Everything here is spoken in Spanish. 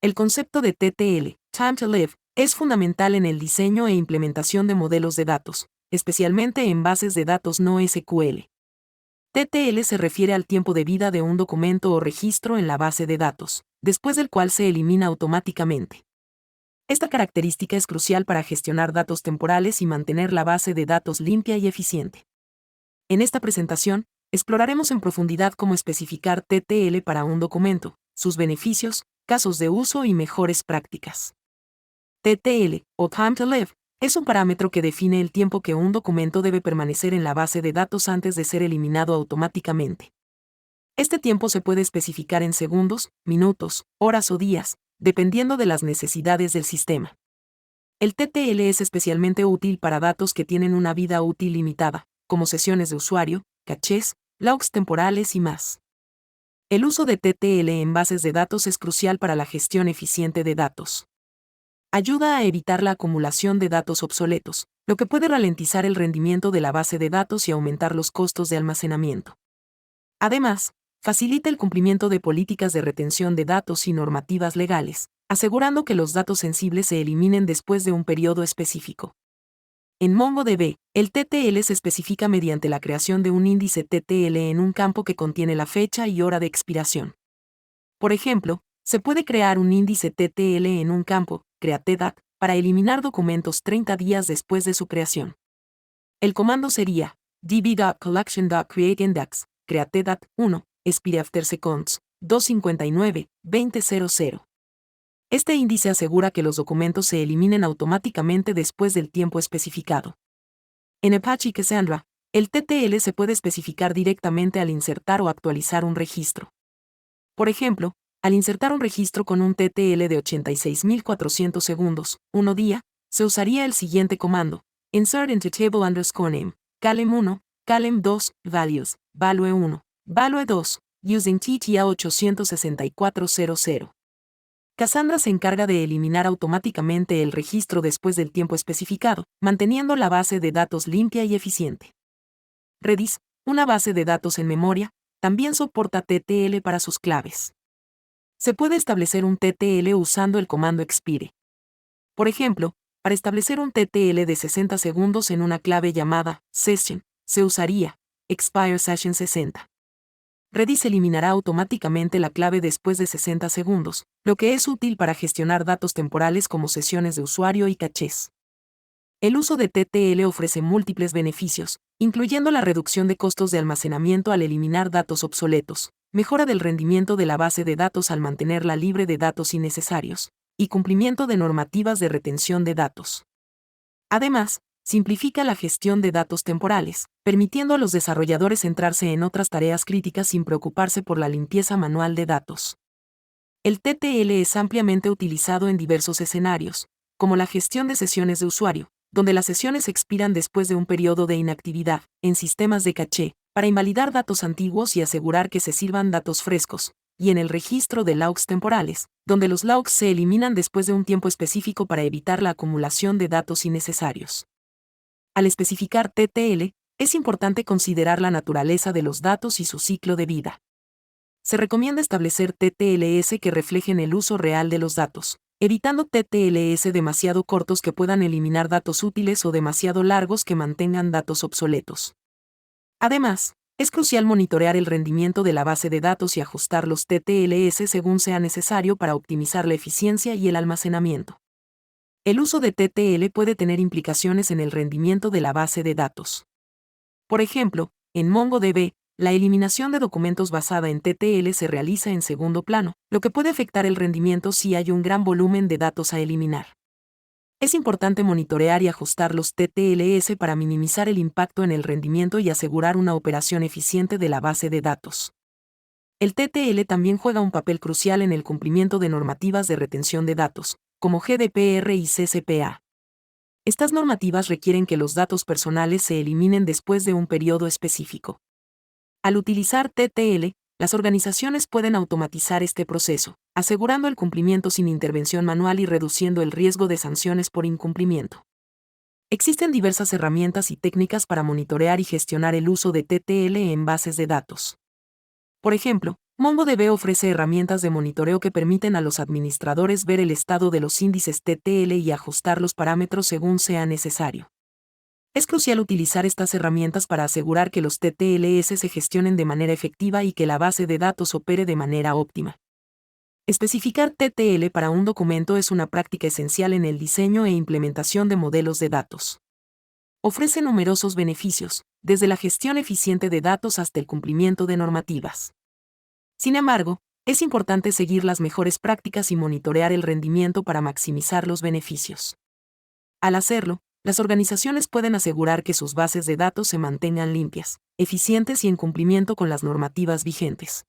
El concepto de TTL, Time to Live, es fundamental en el diseño e implementación de modelos de datos, especialmente en bases de datos no SQL. TTL se refiere al tiempo de vida de un documento o registro en la base de datos, después del cual se elimina automáticamente. Esta característica es crucial para gestionar datos temporales y mantener la base de datos limpia y eficiente. En esta presentación, exploraremos en profundidad cómo especificar TTL para un documento, sus beneficios, casos de uso y mejores prácticas. TTL, o Time to Live, es un parámetro que define el tiempo que un documento debe permanecer en la base de datos antes de ser eliminado automáticamente. Este tiempo se puede especificar en segundos, minutos, horas o días, dependiendo de las necesidades del sistema. El TTL es especialmente útil para datos que tienen una vida útil limitada, como sesiones de usuario, cachés, logs temporales y más. El uso de TTL en bases de datos es crucial para la gestión eficiente de datos. Ayuda a evitar la acumulación de datos obsoletos, lo que puede ralentizar el rendimiento de la base de datos y aumentar los costos de almacenamiento. Además, facilita el cumplimiento de políticas de retención de datos y normativas legales, asegurando que los datos sensibles se eliminen después de un periodo específico. En MongoDB, el TTL se especifica mediante la creación de un índice TTL en un campo que contiene la fecha y hora de expiración. Por ejemplo, se puede crear un índice TTL en un campo, createDate, para eliminar documentos 30 días después de su creación. El comando sería db.collection.createIndex, createDate 1, expire after seconds, 259-2000. Este índice asegura que los documentos se eliminen automáticamente después del tiempo especificado. En Apache Cassandra, el TTL se puede especificar directamente al insertar o actualizar un registro. Por ejemplo, al insertar un registro con un TTL de 86.400 segundos, 1 día, se usaría el siguiente comando: insert into table_name, column 1, column 2, values, value 1, value 2, using TTL 86400. Cassandra se encarga de eliminar automáticamente el registro después del tiempo especificado, manteniendo la base de datos limpia y eficiente. Redis, una base de datos en memoria, también soporta TTL para sus claves. Se puede establecer un TTL usando el comando expire. Por ejemplo, para establecer un TTL de 60 segundos en una clave llamada session, se usaría expire session 60. Redis eliminará automáticamente la clave después de 60 segundos, lo que es útil para gestionar datos temporales como sesiones de usuario y cachés. El uso de TTL ofrece múltiples beneficios, incluyendo la reducción de costos de almacenamiento al eliminar datos obsoletos, mejora del rendimiento de la base de datos al mantenerla libre de datos innecesarios, y cumplimiento de normativas de retención de datos. Además, simplifica la gestión de datos temporales, permitiendo a los desarrolladores centrarse en otras tareas críticas sin preocuparse por la limpieza manual de datos. El TTL es ampliamente utilizado en diversos escenarios, como la gestión de sesiones de usuario, donde las sesiones expiran después de un periodo de inactividad, en sistemas de caché, para invalidar datos antiguos y asegurar que se sirvan datos frescos, y en el registro de logs temporales, donde los logs se eliminan después de un tiempo específico para evitar la acumulación de datos innecesarios. Al especificar TTL, es importante considerar la naturaleza de los datos y su ciclo de vida. Se recomienda establecer TTLs que reflejen el uso real de los datos, evitando TTLs demasiado cortos que puedan eliminar datos útiles o demasiado largos que mantengan datos obsoletos. Además, es crucial monitorear el rendimiento de la base de datos y ajustar los TTLs según sea necesario para optimizar la eficiencia y el almacenamiento. El uso de TTL puede tener implicaciones en el rendimiento de la base de datos. Por ejemplo, en MongoDB, la eliminación de documentos basada en TTL se realiza en segundo plano, lo que puede afectar el rendimiento si hay un gran volumen de datos a eliminar. Es importante monitorear y ajustar los TTLs para minimizar el impacto en el rendimiento y asegurar una operación eficiente de la base de datos. El TTL también juega un papel crucial en el cumplimiento de normativas de retención de datos, como GDPR y CCPA. Estas normativas requieren que los datos personales se eliminen después de un periodo específico. Al utilizar TTL, las organizaciones pueden automatizar este proceso, asegurando el cumplimiento sin intervención manual y reduciendo el riesgo de sanciones por incumplimiento. Existen diversas herramientas y técnicas para monitorear y gestionar el uso de TTL en bases de datos. Por ejemplo, MongoDB ofrece herramientas de monitoreo que permiten a los administradores ver el estado de los índices TTL y ajustar los parámetros según sea necesario. Es crucial utilizar estas herramientas para asegurar que los TTLS se gestionen de manera efectiva y que la base de datos opere de manera óptima. Especificar TTL para un documento es una práctica esencial en el diseño e implementación de modelos de datos. Ofrece numerosos beneficios, desde la gestión eficiente de datos hasta el cumplimiento de normativas. Sin embargo, es importante seguir las mejores prácticas y monitorear el rendimiento para maximizar los beneficios. Al hacerlo, las organizaciones pueden asegurar que sus bases de datos se mantengan limpias, eficientes y en cumplimiento con las normativas vigentes.